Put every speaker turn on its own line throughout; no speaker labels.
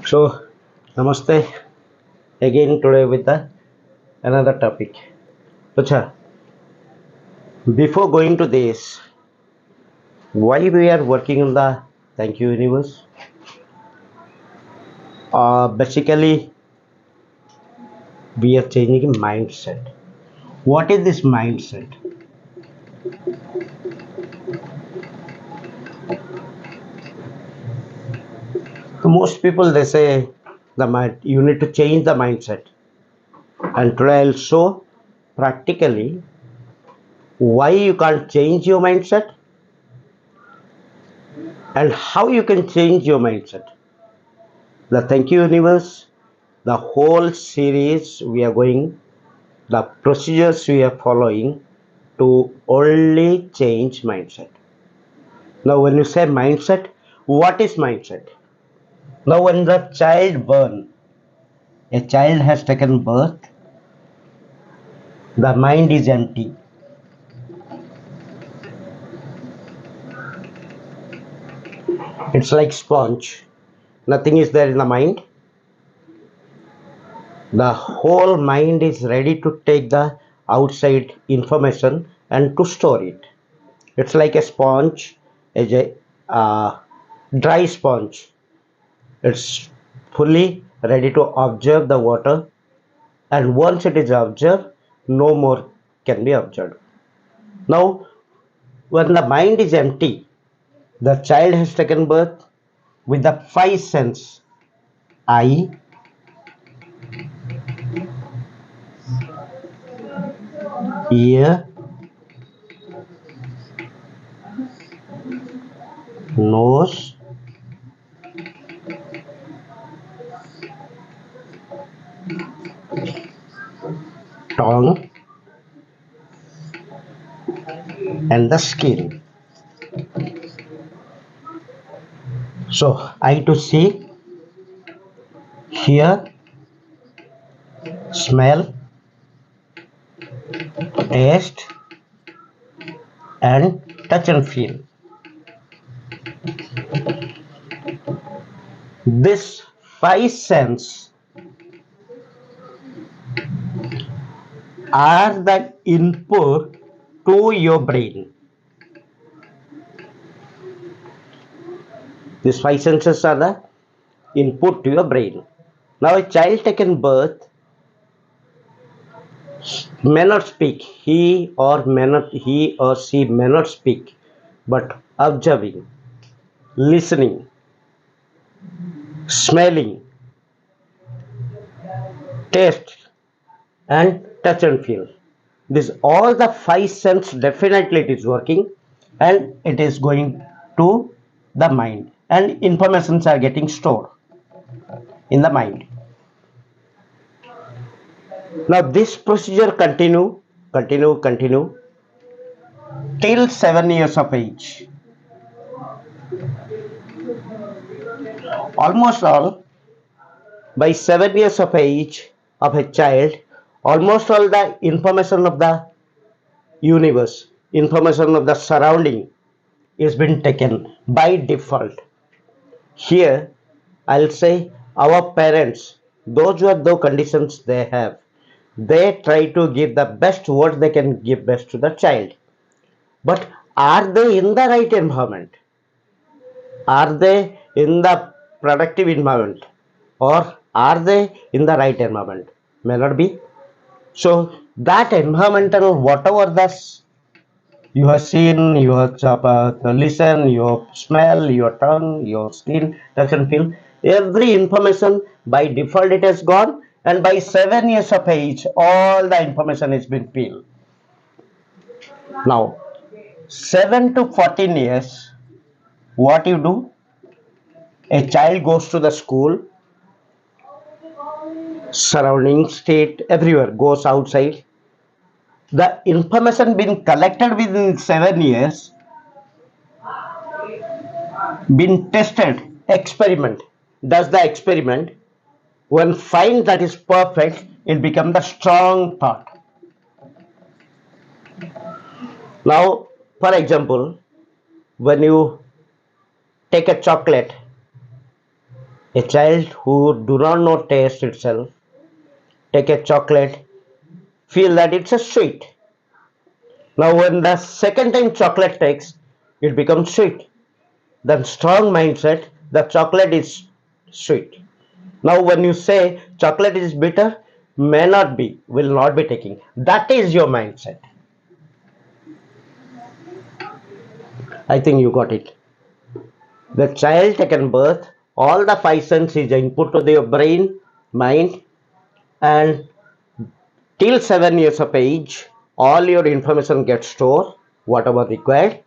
So, namaste again today with another topic. Acha, before going to this, why we are working on the Thank You Universe? Basically, we are changing mindset. What is this mindset? So most people they say the mind you need to change the mindset, and today I'll show practically why you can't change your mindset and how you can change your mindset. The Thank You Universe, the whole series we are going, the procedures we are following to only change mindset. Now, when you say mindset, what is mindset? Now, when the child born, a child has taken birth, the mind is empty. It's like sponge. Nothing is there in the mind. The whole mind is ready to take the outside information and to store it. It's like a sponge, a dry sponge. It's fully ready to observe the water, and once it is observed, no more can be observed. Now, when the mind is empty, the child has taken birth with the five senses: eye, ear, nose, tongue, and the skin. So, eye to see, hear, smell, taste, and touch and feel. This five senses are the input to your brain. These five senses are the input to your brain. Now, a child taken birth may not speak. He or she may not speak, but observing, listening, smelling, taste, and touch and feel. This all the five senses definitely it is working, and it is going to the mind, and informations are getting stored in the mind. Now this procedure continue till 7 years of age. Almost all by 7 years of age of a child, almost all the information of the universe, information of the surrounding is been taken by default. Here, I'll say our parents, those who are the conditions they have, they try to give the best what they can give best to the child. But are they in the right environment? Are they in the productive environment? Or are they in the right environment? May not be. So that environmental whatever the you have seen, you have listen, you have smell, your tongue, your skin, touch and feel. Every information by default it has gone, and by 7 years of age, all the information has been filled. Now, 7 to 14 years, what you do? A child goes to the school, surrounding state, everywhere, goes outside. The information being collected within 7 years, been tested, experiment, does the experiment. When find that is perfect, it becomes the strong thought. Now, for example, when you take a chocolate A child who do not know taste itself take a chocolate, feel that it's a sweet. Now when the second time chocolate takes, it becomes sweet. Then strong mindset, the chocolate is sweet. Now when you say chocolate is bitter, may not be, will not be taking. That is your mindset. I think you got it. The child taken birth, all the five senses is input to their brain, mind, and till 7 years of age, all your information gets stored, whatever required.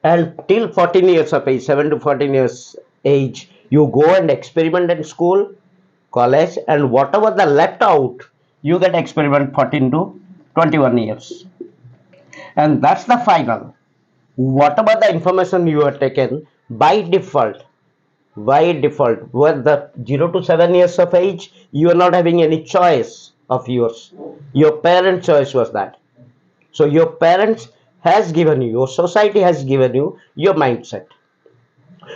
And till 14 years of age, 7 to 14 years age, you go and experiment in school, college, and whatever the left out, you get experiment 14 to 21 years. And that's the final. Whatever the information you are taken by default, with the 0 to 7 years of age, you are not having any choice of yours. Your parent choice was that. So your parents has given you, your society has given you your mindset.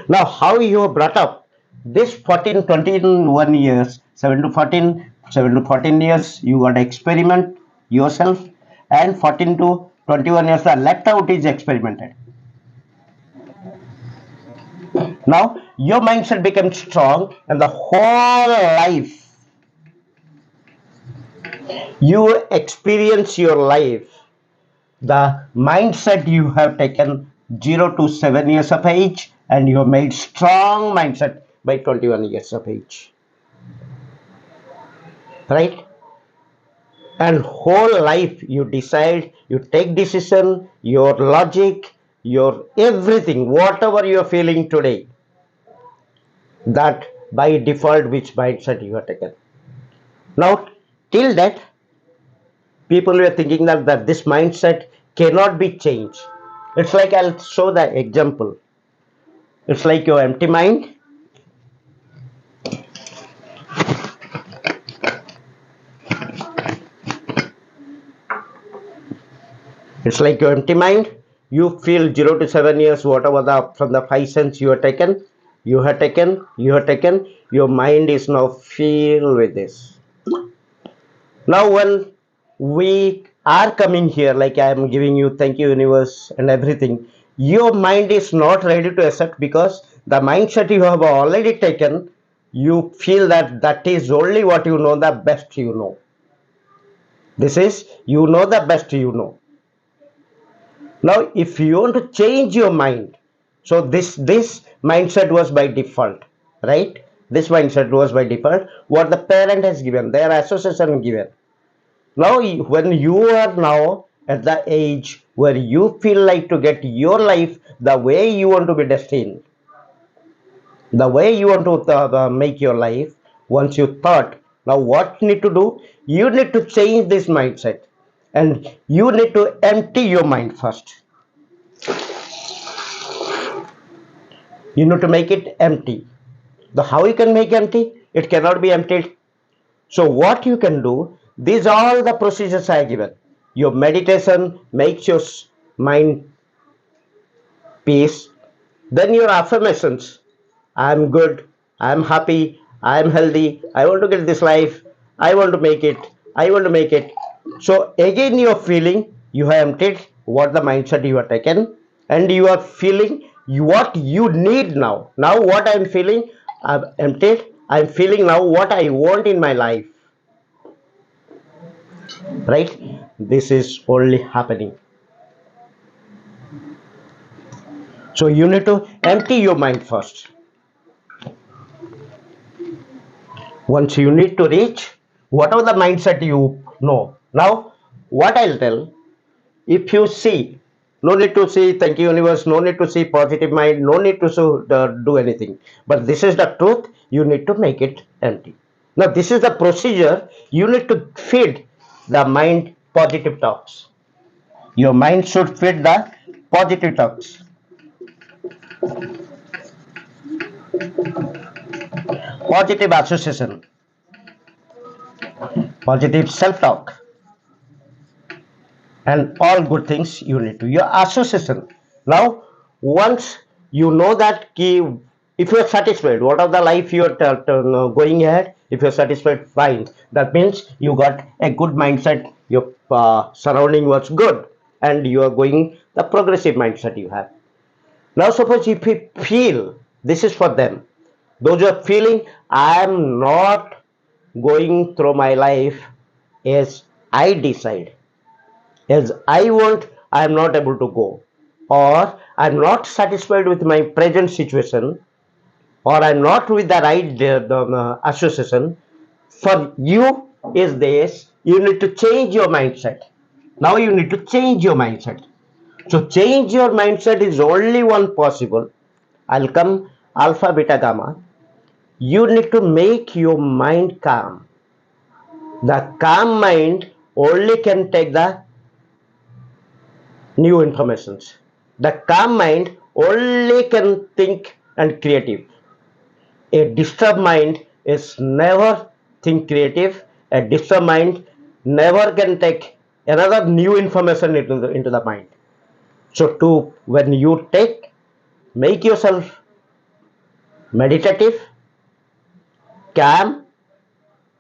Now, how you are brought up, this 14, 21 years, 7 to 14, 7 to 14 years, you got to experiment yourself, and 14 to 21 years, the left out is experimented. Now, your mindset becomes strong, and the whole life, you experience your life, the mindset you have taken 0 to 7 years of age, and you have made strong mindset by 21 years of age, right? And whole life you decide, you take decision, your logic, your everything, whatever you are feeling today, that by default which mindset you have taken. Now till that, people were thinking that this mindset cannot be changed. It's like, I'll show the example. It's like your empty mind. It's like your empty mind. You feel 0 to 7 years, whatever the from the five sense you have taken, you have taken. Your mind is now filled with this. Now, when we are coming here, like I am giving you thank you, universe, and everything, your mind is not ready to accept because the mindset you have already taken, you feel that that is only what you know, the best you know. This is, you know, the best you know. Now, if you want to change your mind, so this mindset was by default, right? This mindset was by default. What the parent has given, their association given. Now, when you are now at the age where you feel like to get your life the way you want to be destined, the way you want to make your life, once you thought, now what you need to do? You need to change this mindset, and you need to empty your mind first. You need to make it empty. The how you can make empty? It cannot be emptied. So what you can do? These are all the procedures I given. Your meditation makes your mind peace. Then your affirmations. I am good. I am happy. I am healthy. I want to get this life. I want to make it. I want to make it. So again you are feeling you have emptied what the mindset you have taken, and you are feeling what you need now. Now what I am feeling, I've emptied. I am feeling now what I want in my life. Right? This is only happening. So you need to empty your mind first. Once you need to reach whatever the mindset you know. Now what I'll tell, if you see, no need to see thank you universe, no need to see positive mind, no need to do anything, but this is the truth. You need to make it empty. Now this is the procedure. You need to feed the mind positive talks. Your mind should feed the positive talks, positive association, positive self-talk, and all good things you need to your association. Now once you know that key, If you're satisfied, what of the life you're going ahead, if you're satisfied, fine. That means you got a good mindset, your surrounding was good, and you are going the progressive mindset you have. Now, suppose if you feel, this is for them, those who are feeling, I am not going through my life as I decide, as I want, I am not able to go, or I am not satisfied with my present situation, or I'm not with the right association. For you is this, you need to change your mindset. Now you need to change your mindset. So change your mindset is only one possible. I'll come alpha, beta, gamma. You need to make your mind calm. The calm mind only can take the new informations. The calm mind only can think and creative. A disturbed mind is never think creative. A disturbed mind never can take another new information into the mind. So to when you make yourself meditative, calm,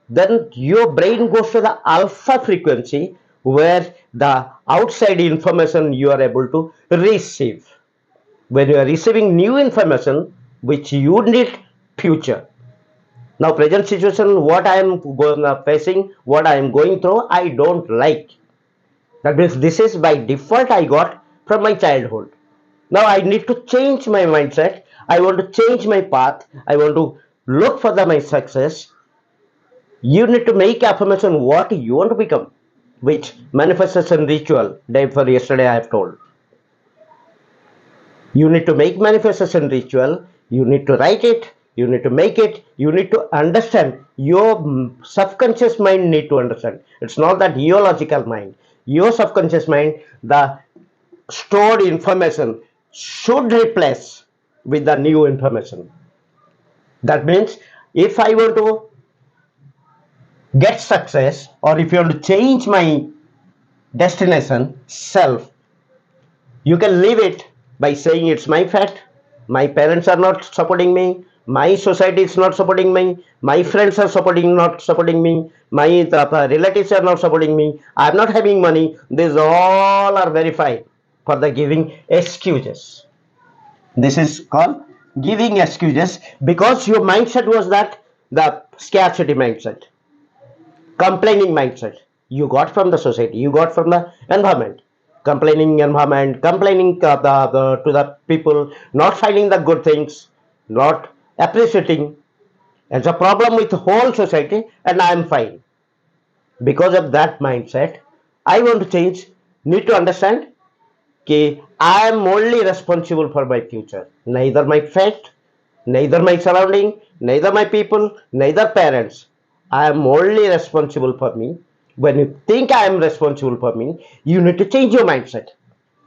then your brain goes to the alpha frequency where the outside information you are able to receive. When you are receiving new information which you need future. Now present situation, what I am facing, what I am going through, I don't like. That means this is by default I got from my childhood. Now I need to change my mindset. I want to change my path. I want to look for my success. You need to make affirmation what you want to become, which manifestation ritual. Day for yesterday I have told. You need to make manifestation ritual. You need to write it. You need to make it. You need to understand. Your subconscious mind need to understand. It's not that your logical mind. Your subconscious mind, the stored information should replace with the new information. That means if I want to get success, or if you want to change my destination self, you can leave it by saying it's my fact. My parents are not supporting me. My society is not supporting me. My friends are not supporting me. My relatives are not supporting me. I'm not having money. These all are verified for the giving excuses. This is called giving excuses because your mindset was that the scarcity mindset, complaining mindset you got from the society, you got from the environment. Complaining environment, complaining to the people, not finding the good things, not appreciating. It's a problem with the whole society, and I am fine. Because of that mindset, I want to change. Need to understand that I am only responsible for my future. Neither my fate, neither my surrounding, neither my people, neither parents. I am only responsible for me. When you think I am responsible for me, you need to change your mindset.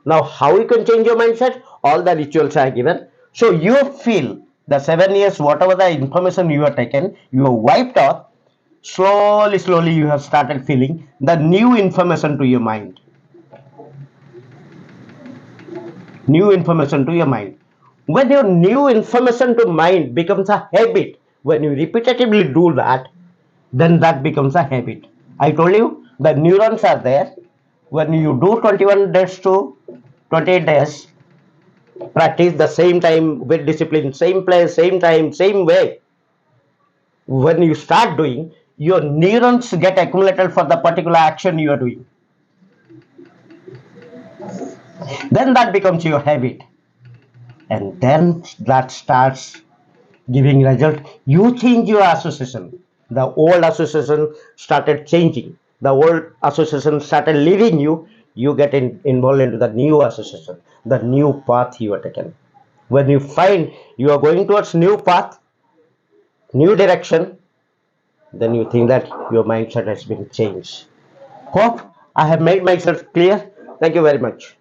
Now, how you can change your mindset? All the rituals are given. So you feel the 7 years, whatever the information you have taken, you have wiped off. Slowly, slowly, you have started feeling the new information to your mind. New information to your mind. When your new information to mind becomes a habit, when you repetitively do that, then that becomes a habit. I told you the neurons are there. When you do 21 days to 28 days, practice the same time with discipline, same place, same time, same way. When you start doing, your neurons get accumulated for the particular action you are doing. Then that becomes your habit. And then that starts giving result. You change your association. The old association started changing. The old association started leaving you. You get involved into the new association, the new path you are taken. When you find you are going towards new path, new direction, then you think that your mindset has been changed. Hope I have made myself clear. Thank you very much.